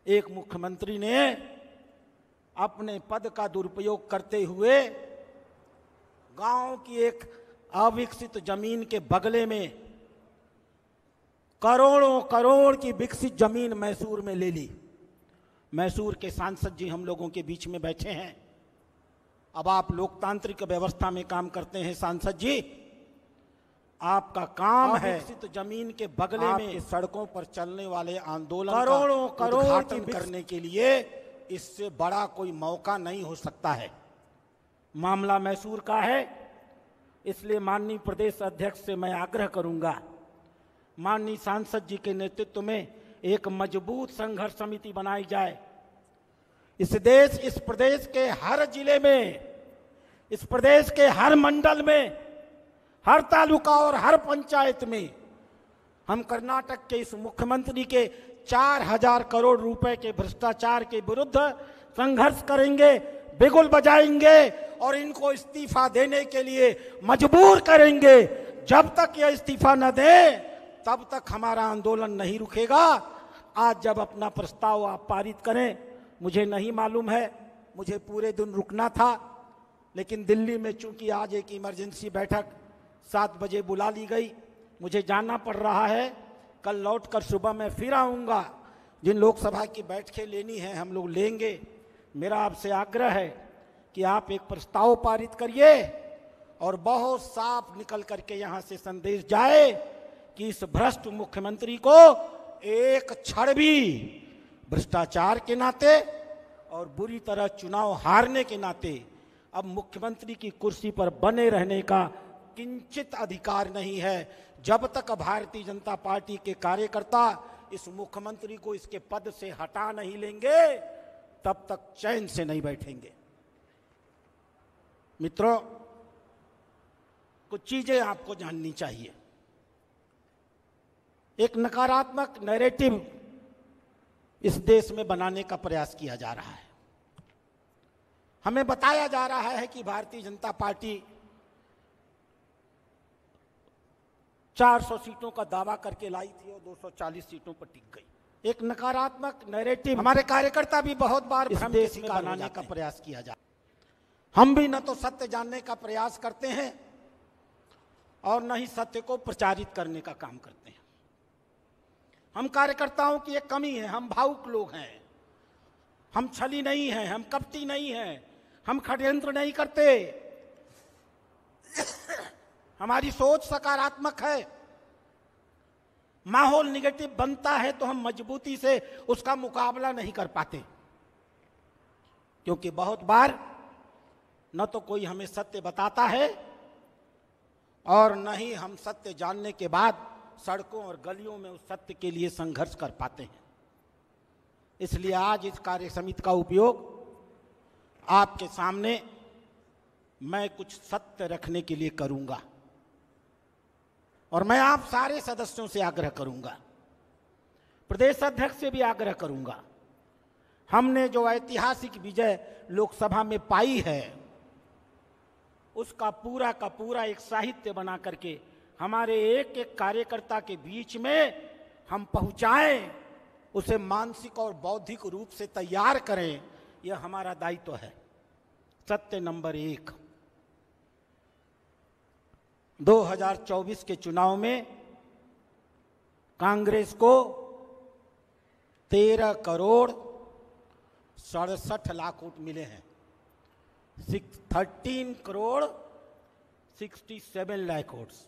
एक मुख्यमंत्री ने अपने पद का दुरुपयोग करते हुए गांव की एक अविकसित जमीन के बगले में करोड़ों करोड़ की विकसित जमीन मैसूर में ले ली। मैसूर के सांसद जी हम लोगों के बीच में बैठे हैं। अब आप लोकतांत्रिक व्यवस्था में काम करते हैं सांसद जी, आपका काम है विकसित जमीन के बगले में सड़कों पर चलने वाले आंदोलन करोड़ों करोड़ उद्घाटन करने के लिए इससे बड़ा कोई मौका नहीं हो सकता है। मामला मैसूर का है, इसलिए माननीय प्रदेश अध्यक्ष से मैं आग्रह करूंगा, माननीय सांसद जी के नेतृत्व में एक मजबूत संघर्ष समिति बनाई जाए। इस प्रदेश के हर जिले में, इस प्रदेश के हर मंडल में, हर तालुका और हर पंचायत में हम कर्नाटक के इस मुख्यमंत्री के 4000 करोड़ रुपए के भ्रष्टाचार के विरुद्ध संघर्ष करेंगे, बिगुल बजाएंगे और इनको इस्तीफा देने के लिए मजबूर करेंगे। जब तक यह इस्तीफा न दे तब तक हमारा आंदोलन नहीं रुकेगा। आज जब अपना प्रस्ताव आप पारित करें, मुझे नहीं मालूम है, मुझे पूरे दिन रुकना था, लेकिन दिल्ली में चूंकि आज एक इमरजेंसी बैठक 7 बजे बुला ली गई, मुझे जाना पड़ रहा है। कल लौटकर सुबह मैं फिर आऊँगा। जिन लोकसभा की बैठकें लेनी है हम लोग लेंगे। मेरा आपसे आग्रह है कि आप एक प्रस्ताव पारित करिए और बहुत साफ निकल करके यहाँ से संदेश जाए कि इस भ्रष्ट मुख्यमंत्री को एक क्षण भी भ्रष्टाचार के नाते और बुरी तरह चुनाव हारने के नाते अब मुख्यमंत्री की कुर्सी पर बने रहने का किंचित अधिकार नहीं है। जब तक भारतीय जनता पार्टी के कार्यकर्ता इस मुख्यमंत्री को इसके पद से हटा नहीं लेंगे तब तक चैन से नहीं बैठेंगे। मित्रों, कुछ चीजें आपको जाननी चाहिए। एक नकारात्मक नैरेटिव इस देश में बनाने का प्रयास किया जा रहा है। हमें बताया जा रहा है कि भारतीय जनता पार्टी 400 सीटों का दावा करके लाई थी और 240 सीटों पर टिक गई। एक नकारात्मक नैरेटिव हमारे कार्यकर्ता भी बहुत बार इस देश में बनाने का प्रयास किया जा। हम भी न तो सत्य जानने का प्रयास करते हैं और न ही सत्य को प्रचारित करने का काम करते हैं। हम कार्यकर्ताओं की एक कमी है, हम भावुक लोग हैं, हम छली नहीं हैं, हम कपटी नहीं हैं, हम षड्यंत्र नहीं करते, हमारी सोच सकारात्मक है। माहौल निगेटिव बनता है तो हम मजबूती से उसका मुकाबला नहीं कर पाते, क्योंकि बहुत बार न तो कोई हमें सत्य बताता है और न ही हम सत्य जानने के बाद सड़कों और गलियों में उस सत्य के लिए संघर्ष कर पाते हैं। इसलिए आज इस कार्य समिति का उपयोग आपके सामने मैं कुछ सत्य रखने के लिए करूंगा और मैं आप सारे सदस्यों से आग्रह करूंगा, प्रदेश अध्यक्ष से भी आग्रह करूंगा। हमने जो ऐतिहासिक विजय लोकसभा में पाई है उसका पूरा का पूरा एक साहित्य बना करके हमारे एक एक कार्यकर्ता के बीच में हम पहुंचाएं, उसे मानसिक और बौद्धिक रूप से तैयार करें, यह हमारा दायित्व है। सत्य नंबर 1, 2024 के चुनाव में कांग्रेस को 13 करोड़ 67 लाख वोट मिले हैं। 13 करोड़ 67 लाख वोट्स।